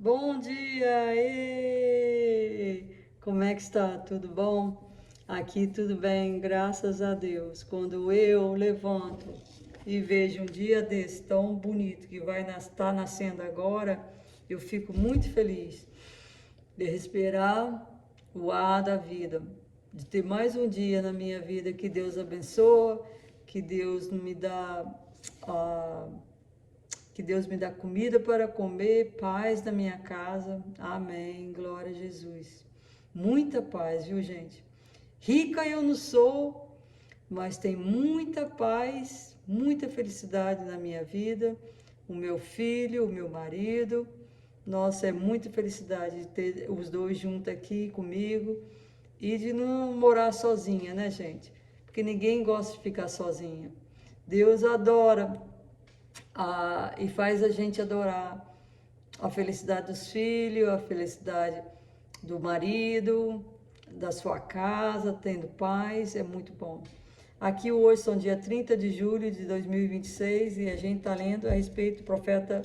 Bom dia! Ê! Como é que está? Tudo bom? Aqui tudo bem, graças a Deus. Quando eu levanto e vejo um dia desse tão bonito que vai estar nascendo agora, eu fico muito feliz de respirar o ar da vida, de ter mais um dia na minha vida que Deus abençoa, que Deus me dá ah, que Deus me dá comida para comer, paz na minha casa. Amém. Glória a Jesus. Muita paz, viu, gente? Rica eu não sou, mas tem muita paz, muita felicidade na minha vida. O meu filho, o meu marido. Nossa, é muita felicidade de ter os dois juntos aqui comigo e de não morar sozinha, né, gente? Porque ninguém gosta de ficar sozinha. Deus adora e faz a gente adorar a felicidade dos filhos, a felicidade do marido, da sua casa, tendo paz, é muito bom. Aqui hoje são dia 30 de julho de 2026 e a gente está lendo a respeito do profeta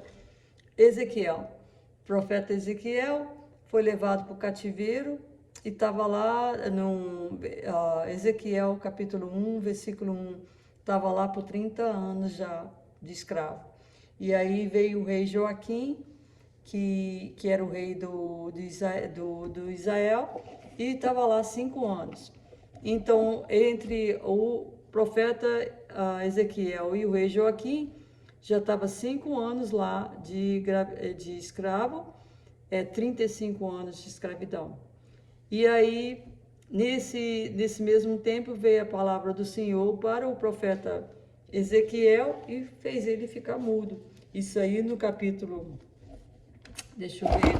Ezequiel. O profeta Ezequiel foi levado para o cativeiro e estava lá no Ezequiel capítulo 1, versículo 1, estava lá por 30 anos já de escravo. E aí veio o rei Joaquim, que era o rei do Israel, e estava lá 5 anos. Então, entre o profeta Ezequiel e o rei Joaquim, já estava 5 anos lá de escravo, 35 anos de escravidão. E aí, nesse mesmo tempo, veio a palavra do Senhor para o profeta Ezequiel e fez ele ficar mudo. Isso aí no capítulo, deixa eu ver,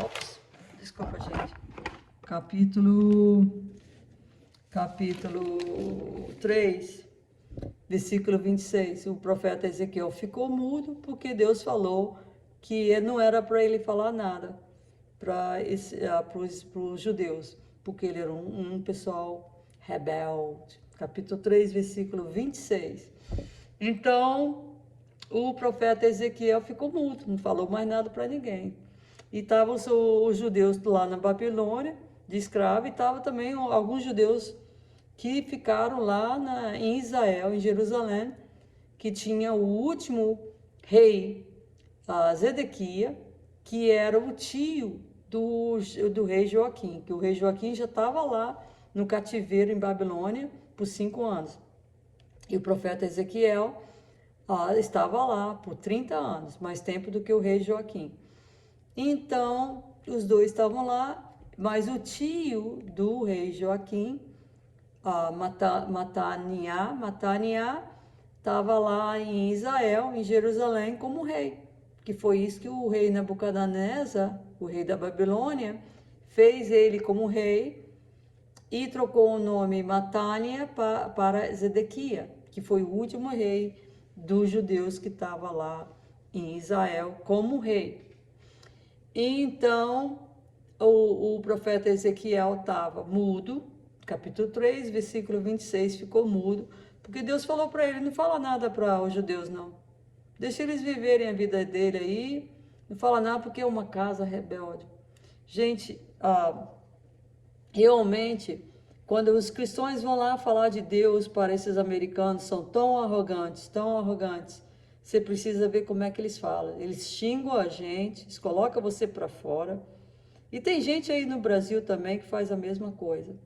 ops, desculpa, gente, capítulo 3, versículo 26, o profeta Ezequiel ficou mudo porque Deus falou que não era para ele falar nada para os judeus, porque ele era um pessoal rebelde. Capítulo 3, versículo 26. Então, o profeta Ezequiel ficou mudo, não falou mais nada para ninguém. E estavam os judeus lá na Babilônia, de escravo, e estavam também alguns judeus que ficaram lá em Israel, em Jerusalém, que tinha o último rei, Zedequia, que era o tio do rei Joaquim, que o rei Joaquim já estava lá no cativeiro em Babilônia por 5 anos. E o profeta Ezequiel estava lá por 30 anos, mais tempo do que o rei Joaquim. Então, os dois estavam lá, mas o tio do rei Joaquim, Mataniá, estava lá em Israel, em Jerusalém, como rei. Que foi isso que o rei Nabucodonosor, o rei da Babilônia, fez ele como rei e trocou o nome Matânia para Zedequia, que foi o último rei dos judeus que estava lá em Israel como rei. Então, o profeta Ezequiel estava mudo, capítulo 3, versículo 26, ficou mudo, porque Deus falou para ele, não fala nada para os judeus não, deixa eles viverem a vida dele aí, não fala nada porque é uma casa rebelde. Gente, realmente, quando os cristãos vão lá falar de Deus para esses americanos, são tão arrogantes, você precisa ver como é que eles falam. Eles xingam a gente, eles colocam você para fora. E tem gente aí no Brasil também que faz a mesma coisa,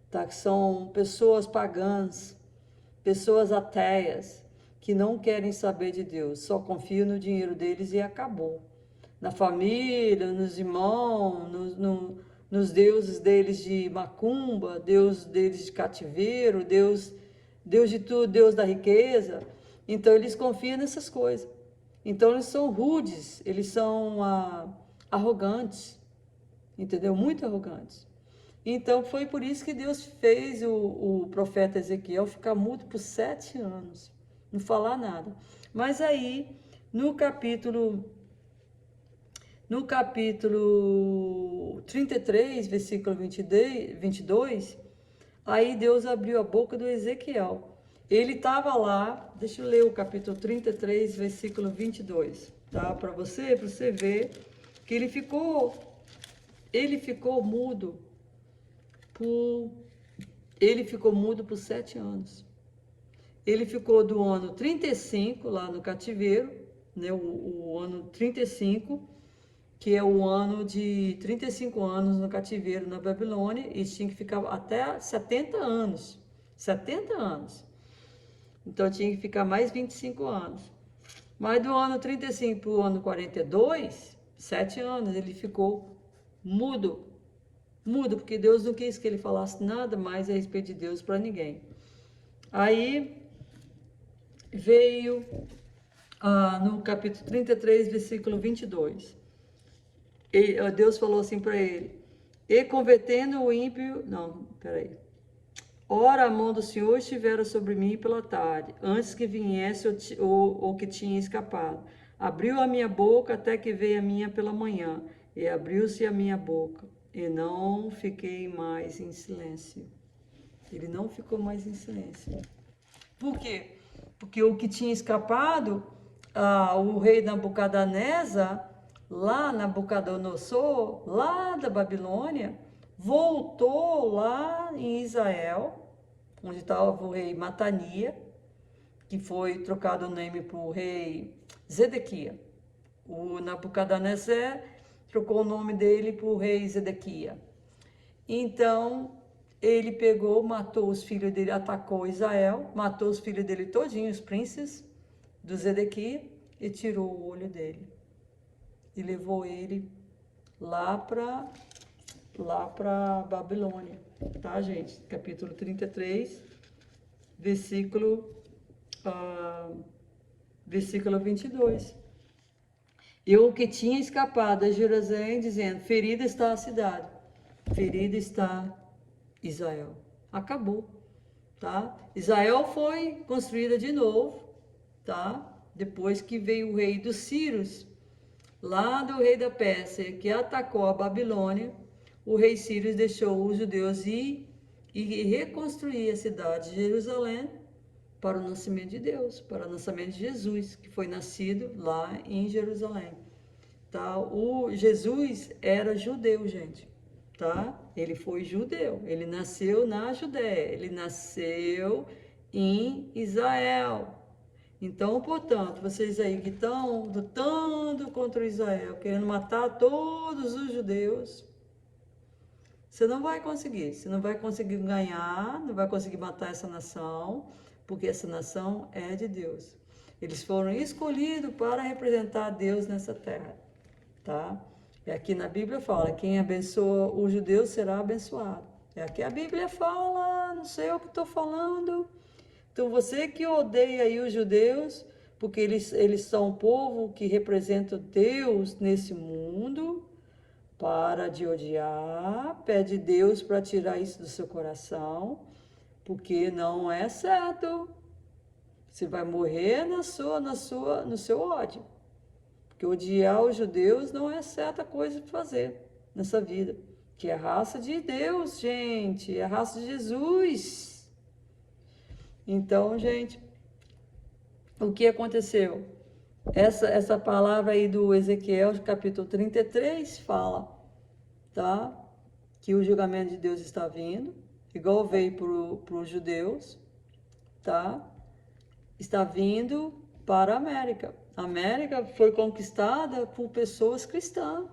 tá? Que são pessoas pagãs, pessoas ateias, que não querem saber de Deus, só confiam no dinheiro deles e acabou. Na família, nos irmãos, nos deuses deles de macumba, Deus deles de cativeiro, Deus de tudo, Deus da riqueza. Então eles confiam nessas coisas. Então eles são rudes, eles são arrogantes, entendeu? Muito arrogantes. Então foi por isso que Deus fez o profeta Ezequiel ficar mudo por 7 anos, não falar nada. Mas aí, no capítulo 33, versículo 22, aí Deus abriu a boca do Ezequiel. Ele estava lá, deixa eu ler o capítulo 33, versículo 22, tá? Para você ver que ele ficou mudo por 7 anos. Ele ficou do ano 35 lá no cativeiro, né, o ano 35, que é o ano de 35 anos no cativeiro na Babilônia, e tinha que ficar até 70 anos. 70 anos. Então tinha que ficar mais 25 anos. Mas do ano 35 para o ano 42, 7 anos, ele ficou mudo. Mudo, porque Deus não quis que ele falasse nada mais a respeito de Deus para ninguém. Aí veio no capítulo 33, versículo 22. Deus falou assim para ele: e convertendo o ímpio. Não, peraí. Ora, a mão do Senhor estivera sobre mim pela tarde, antes que viesse o que tinha escapado. Abriu a minha boca até que veio a minha pela manhã, e abriu-se a minha boca, e não fiquei mais em silêncio. Ele não ficou mais em silêncio. Por quê? Porque o que tinha escapado, o rei Nabucodonosor, Nabucodonosor, lá da Babilônia, voltou lá em Israel, onde estava o rei Matania, que foi trocado o nome para o rei Zedequia. O Nabucodonosor trocou o nome dele para o rei Zedequia. Então, ele pegou, matou os filhos dele, atacou Israel, matou os filhos dele todinhos, os príncipes do Zedequia, e tirou o olho dele. E levou ele lá para Babilônia, tá, gente? Capítulo 33, versículo 22. E o que tinha escapado a Jerusalém, dizendo: ferida está a cidade, ferida está Israel. Acabou, tá? Israel foi construída de novo, tá? Depois que veio o rei dos Sírios, lá do rei da Pérsia, que atacou a Babilônia, o rei Sírios deixou os judeus ir e reconstruir a cidade de Jerusalém para o nascimento de Deus, para o nascimento de Jesus, que foi nascido lá em Jerusalém. Tá? O Jesus era judeu, gente, tá? Ele foi judeu, ele nasceu na Judéia, ele nasceu em Israel. Então, portanto, vocês aí que estão lutando contra Israel, querendo matar todos os judeus, você não vai conseguir ganhar, não vai conseguir matar essa nação, porque essa nação é de Deus. Eles foram escolhidos para representar Deus nessa terra, tá? E aqui na Bíblia fala: quem abençoa os judeus será abençoado. É aqui a Bíblia fala, não sei o que estou falando. Então você que odeia aí os judeus, porque eles são um povo que representa Deus nesse mundo, para de odiar, pede Deus para tirar isso do seu coração, porque não é certo. Você vai morrer no seu ódio. Porque odiar os judeus não é certa coisa de fazer nessa vida. Que é a raça de Deus, gente, é a raça de Jesus. Então, gente, o que aconteceu? Essa palavra aí do Ezequiel, capítulo 33, fala, tá? Que o julgamento de Deus está vindo, igual veio para os judeus, tá? Está vindo para a América. A América foi conquistada por pessoas cristãs.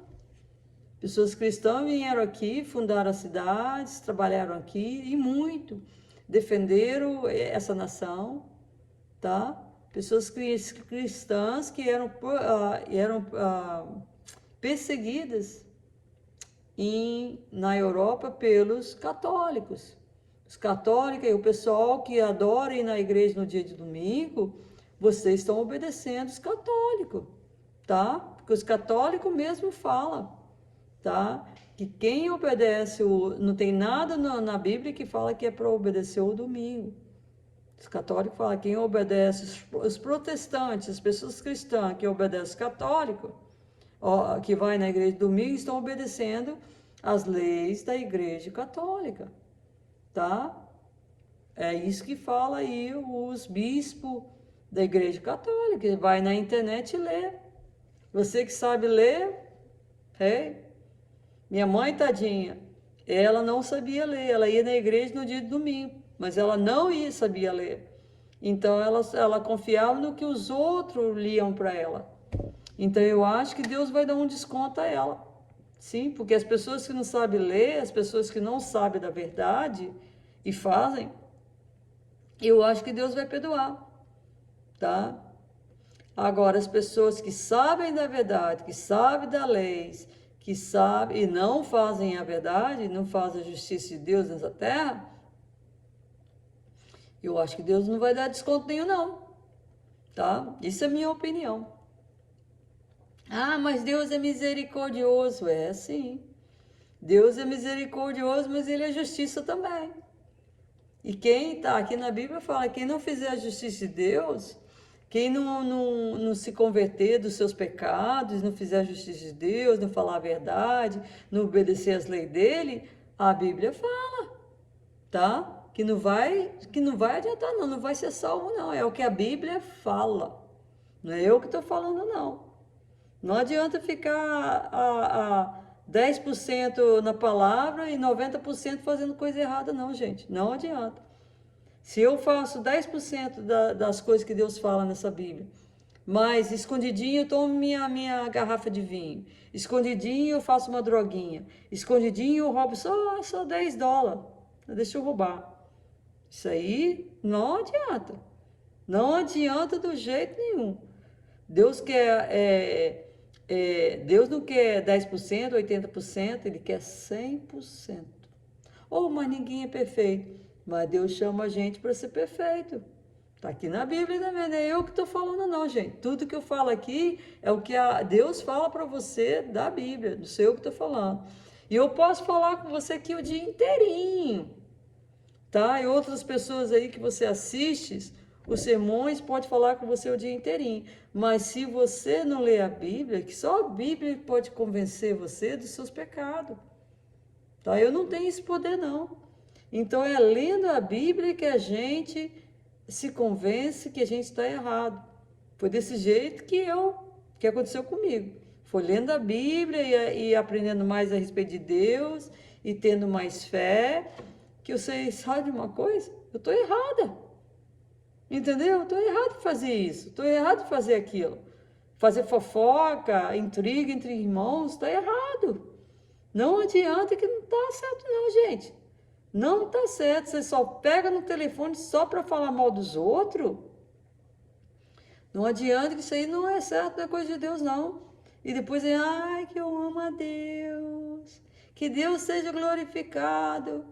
Pessoas cristãs vieram aqui, fundaram as cidades, trabalharam aqui e muito. Defenderam essa nação, tá? Pessoas cristãs que eram perseguidas na Europa pelos católicos. Os católicos e o pessoal que adora ir na igreja no dia de domingo, vocês estão obedecendo os católicos, tá? Porque os católicos mesmo falam, tá? Que quem obedece, não tem nada na Bíblia que fala que é para obedecer o domingo. Os católicos falam que quem obedece, os protestantes, as pessoas cristãs que obedecem católico, que vai na igreja domingo, estão obedecendo as leis da igreja católica, tá? É isso que fala aí os bispos da igreja católica. Vai na internet e lê. Você que sabe ler, É. Minha mãe, tadinha, ela não sabia ler. Ela ia na igreja no dia de domingo, mas ela não sabia ler. Então ela confiava no que os outros liam para ela. Então eu acho que Deus vai dar um desconto a ela. Sim, porque as pessoas que não sabem ler, as pessoas que não sabem da verdade e fazem, eu acho que Deus vai perdoar, tá? Agora, as pessoas que sabem da verdade, que sabem da lei, que sabem e não fazem a verdade, não fazem a justiça de Deus nessa terra, eu acho que Deus não vai dar desconto nenhum, não, tá? Isso é minha opinião. Ah, mas Deus é misericordioso. É, sim. Deus é misericordioso, mas Ele é justiça também. E quem está aqui na Bíblia fala, quem não fizer a justiça de Deus, quem não se converter dos seus pecados, não fizer a justiça de Deus, não falar a verdade, não obedecer às leis dele, a Bíblia fala, tá? Que não vai adiantar não, não vai ser salvo não, é o que a Bíblia fala. Não é eu que estou falando não. Não adianta ficar a 10% na palavra e 90% fazendo coisa errada não, gente. Não adianta. Se eu faço 10% das coisas que Deus fala nessa Bíblia, mas escondidinho eu tomo minha garrafa de vinho, escondidinho eu faço uma droguinha, escondidinho eu roubo só $10, deixa eu roubar. Isso aí não adianta. Não adianta do jeito nenhum. Deus Deus não quer 10%, 80%, Ele quer 100%. Mas ninguém é perfeito. Mas Deus chama a gente para ser perfeito. Está aqui na Bíblia também, não é eu que estou falando não, gente. Tudo que eu falo aqui é o que Deus fala para você da Bíblia, não sei eu que estou falando. E eu posso falar com você aqui o dia inteirinho, tá? E outras pessoas aí que você assiste, os sermões, pode falar com você o dia inteirinho. Mas se você não lê a Bíblia, que só a Bíblia pode convencer você dos seus pecados. Tá? Eu não tenho esse poder, não. Então é lendo a Bíblia que a gente se convence que a gente está errado. Foi desse jeito que aconteceu comigo. Foi lendo a Bíblia e aprendendo mais a respeito de Deus e tendo mais fé, que eu sei, sabe de uma coisa? Eu estou errada. Entendeu? Estou errado em fazer isso, estou errado em fazer aquilo. Fazer fofoca, intriga entre irmãos, está errado. Não adianta que não está certo não, gente. Não está certo, você só pega no telefone só para falar mal dos outros. Não adianta que isso aí não é certo, não é coisa de Deus não. E depois ai, que eu amo a Deus. Que Deus seja glorificado.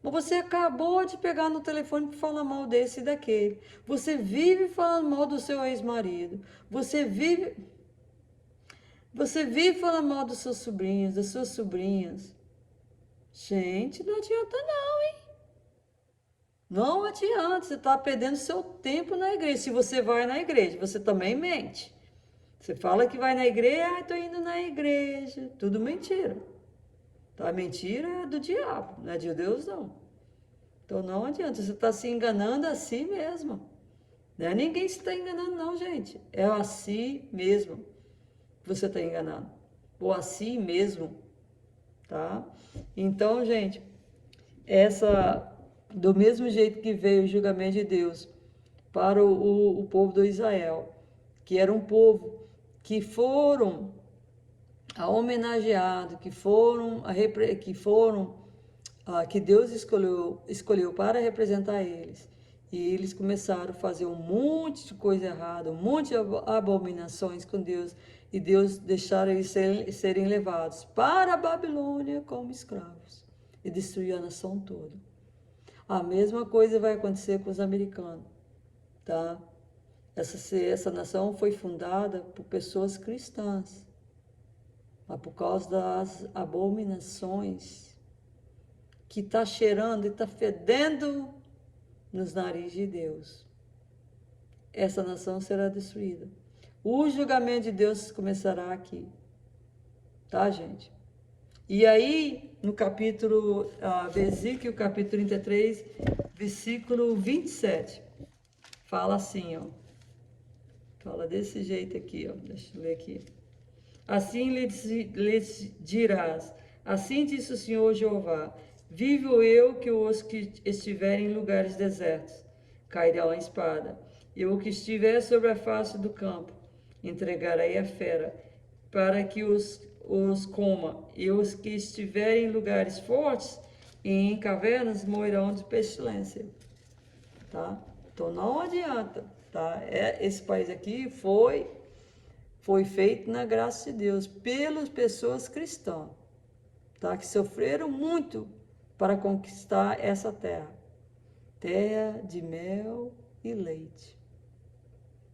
Mas você acabou de pegar no telefone para falar mal desse e daquele. Você vive falando mal do seu ex-marido. Você vive falando mal dos seus sobrinhos, das suas sobrinhas. Gente, não adianta não, hein? Não adianta, você está perdendo seu tempo na igreja. Se você vai na igreja, você também mente. Você fala que vai na igreja, estou indo na igreja. Tudo mentira. Tá? Mentira é do diabo, não é de Deus não. Então não adianta, você está se enganando a si mesmo. Não é ninguém se está enganando não, gente. É a si mesmo que você está enganando. Ou a si mesmo, tá? Então, gente, do mesmo jeito que veio o julgamento de Deus para o povo do Israel, que era um povo que foram homenageados, que Deus escolheu para representar eles. E eles começaram a fazer um monte de coisa errada, um monte de abominações com Deus. E Deus deixaram eles serem levados para a Babilônia como escravos. E destruiu a nação toda. A mesma coisa vai acontecer com os americanos, tá? Essa nação foi fundada por pessoas cristãs. Mas por causa das abominações que está cheirando e está fedendo nos narizes de Deus, essa nação será destruída. O julgamento de Deus começará aqui, tá, gente? E aí, no versículo capítulo 33, versículo 27, fala assim, ó. Fala desse jeito aqui, ó. Deixa eu ler aqui. Assim lhes dirás, assim diz o Senhor Jeová, vivo eu que os que estiverem em lugares desertos cairão a espada, e o que estiver sobre a face do campo entregarei a fera, para que os coma, e os que estiverem em lugares fortes e em cavernas moirão de pestilência. Tá? Então não adianta, tá? Esse país aqui foi feito na graça de Deus pelas pessoas cristãs, tá? Que sofreram muito para conquistar essa terra, terra de mel e leite.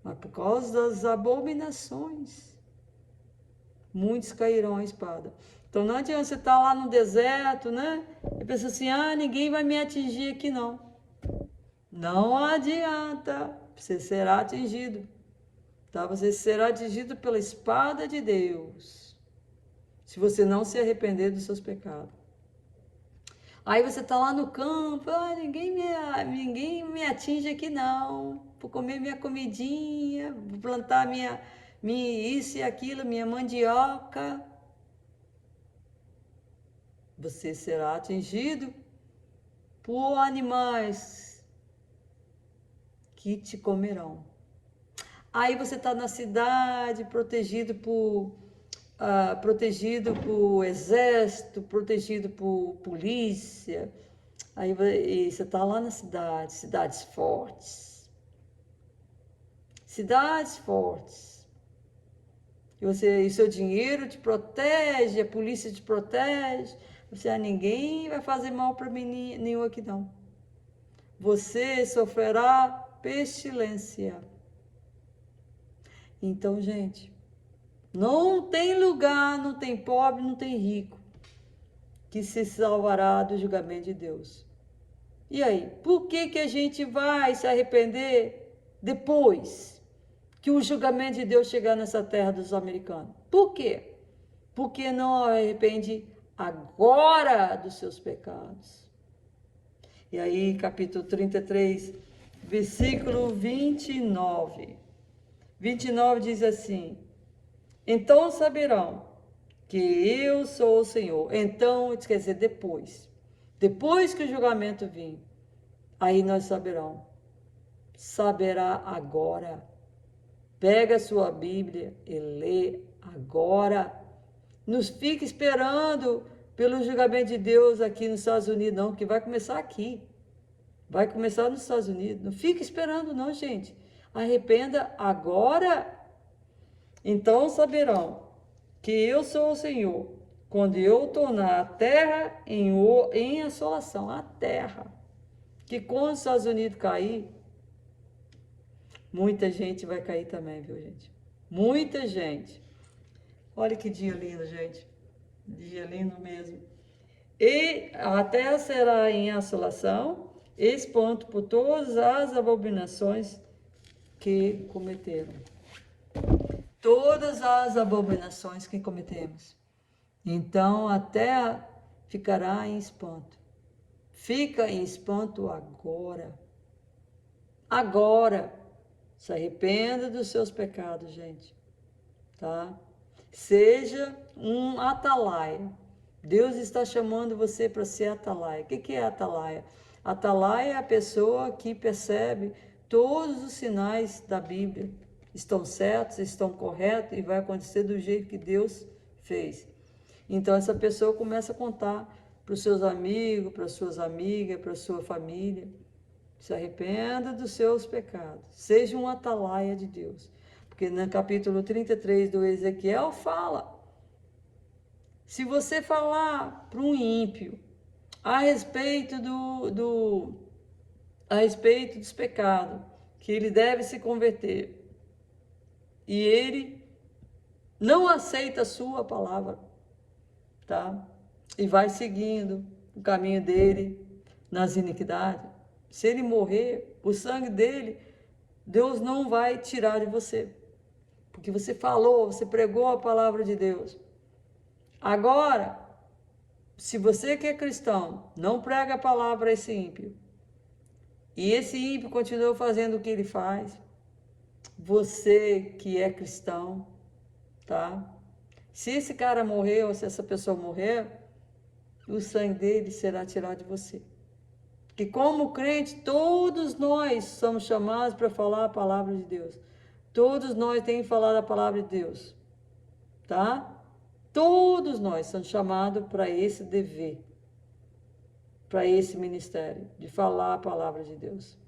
Mas por causa das abominações, muitos cairão à espada. Então não adianta você estar lá no deserto, né? E pensa assim, ninguém vai me atingir aqui não. Não adianta, você será atingido. Tá? Você será atingido pela espada de Deus, se você não se arrepender dos seus pecados. Aí você está lá no campo, ninguém me atinge aqui não. Vou comer minha comidinha, vou plantar minha isso e aquilo, minha mandioca. Você será atingido por animais que te comerão. Aí você está na cidade, protegido por exército, protegido por polícia. Aí você está lá na cidade, cidades fortes. Cidades fortes. E seu dinheiro te protege, a polícia te protege. Você, ninguém vai fazer mal para mim nenhum aqui não. Você sofrerá pestilência. Então, gente, não tem lugar, não tem pobre, não tem rico que se salvará do julgamento de Deus. E aí, por que a gente vai se arrepender depois que o julgamento de Deus chegar nessa terra dos americanos? Por quê? Porque não arrepende agora dos seus pecados. E aí, capítulo 33, versículo 29. 29 diz assim: então saberão que eu sou o Senhor. Então, quer dizer, depois que o julgamento vir, aí nós saberão. Saberá agora. Pega a sua Bíblia e lê agora. Não fique esperando pelo julgamento de Deus aqui nos Estados Unidos, não, que vai começar aqui. Vai começar nos Estados Unidos. Não fique esperando, não, gente. Arrependa agora. Então saberão que eu sou o Senhor, quando eu tornar a terra em assolação, a terra. Que quando os Estados Unidos cair, muita gente vai cair também, viu, gente? Muita gente. Olha que dia lindo, gente. Dia lindo mesmo. E a terra será em assolação, espanto por todas as abominações que cometeram. Todas as abominações que cometemos. Então a terra ficará em espanto. Fica em espanto agora. Agora. Se arrependa dos seus pecados, gente. Tá? Seja um atalaia. Deus está chamando você para ser atalaia. O que é atalaia? Atalaia é a pessoa que percebe todos os sinais da Bíblia. Estão certos, estão corretos e vai acontecer do jeito que Deus fez. Então essa pessoa começa a contar para os seus amigos, para as suas amigas, para a sua família. Se arrependa dos seus pecados. Seja um atalaia de Deus. Porque no capítulo 33 do Ezequiel fala: se você falar para um ímpio a respeito a respeito dos pecados, que ele deve se converter, e ele não aceita a sua palavra, tá? E vai seguindo o caminho dele nas iniquidades, se ele morrer, o sangue dele, Deus não vai tirar de você, porque você falou, você pregou a palavra de Deus. Agora, se você que é cristão, não prega a palavra a esse ímpio, e esse ímpio continua fazendo o que ele faz, você que é cristão, tá? Se esse cara morrer ou se essa pessoa morrer, o sangue dele será tirado de você. Que como crente, todos nós somos chamados para falar a palavra de Deus. Todos nós temos que falar a palavra de Deus, tá? Todos nós somos chamados para esse dever, para esse ministério, de falar a palavra de Deus.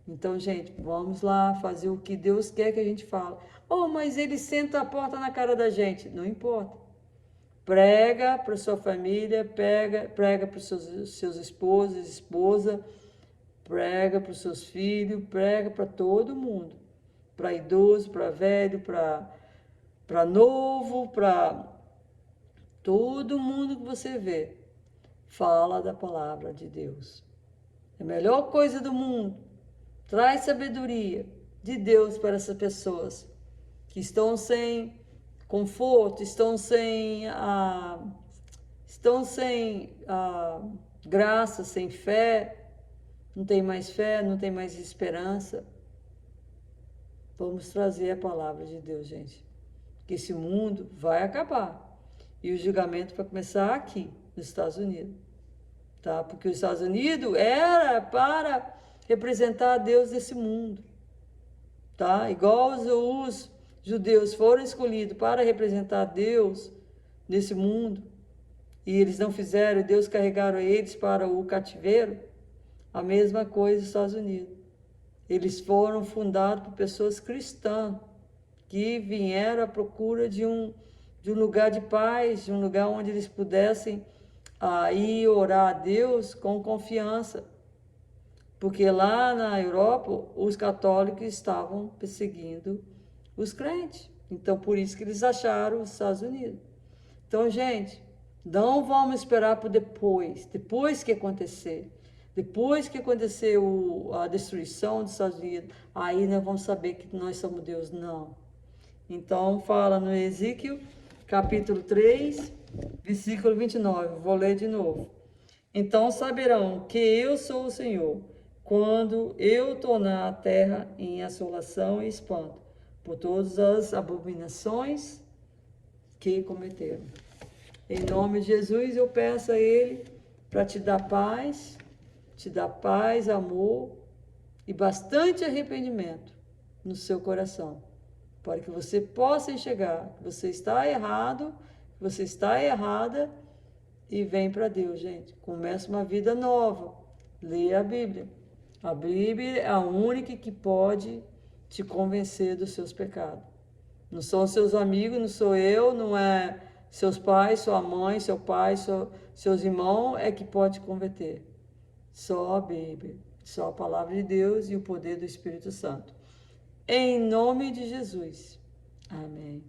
Então, gente, vamos lá fazer o que Deus quer que a gente fale. Oh, mas ele senta a porta na cara da gente. Não importa. Prega para sua família, prega para os seus esposos, esposa, prega para os seus filhos, prega para todo mundo. Para idoso, para velho, para novo, para todo mundo que você vê. Fala da palavra de Deus. É a melhor coisa do mundo. Traz sabedoria de Deus para essas pessoas que estão sem conforto, estão sem graça, sem fé, não tem mais fé, não tem mais esperança. Vamos trazer a palavra de Deus, gente. Que esse mundo vai acabar. E o julgamento vai começar aqui, nos Estados Unidos. Tá? Porque os Estados Unidos era para representar Deus nesse mundo. Tá? Igual os judeus foram escolhidos para representar Deus nesse mundo, e eles não fizeram, Deus carregaram eles para o cativeiro, a mesma coisa nos Estados Unidos. Eles foram fundados por pessoas cristãs, que vieram à procura de um lugar de paz, de um lugar onde eles pudessem ir orar a Deus com confiança. Porque lá na Europa, os católicos estavam perseguindo os crentes. Então, por isso que eles acharam os Estados Unidos. Então, gente, não vamos esperar por depois que acontecer. Depois que aconteceu a destruição dos Estados Unidos, aí nós vamos saber que nós somos Deus. Não. Então, fala no Ezequiel, capítulo 3, versículo 29. Vou ler de novo. Então saberão que eu sou o Senhor, quando eu tornar a terra em assolação e espanto, por todas as abominações que cometeram. Em nome de Jesus, eu peço a Ele para te dar paz, amor e bastante arrependimento no seu coração, para que você possa enxergar que você está errado, que você está errada, e vem para Deus, gente. Começa uma vida nova. Leia a Bíblia. A Bíblia é a única que pode te convencer dos seus pecados. Não são seus amigos, não sou eu, não é seus pais, sua mãe, seu pai, seus irmãos é que pode te converter. Só a Bíblia, só a palavra de Deus e o poder do Espírito Santo. Em nome de Jesus. Amém.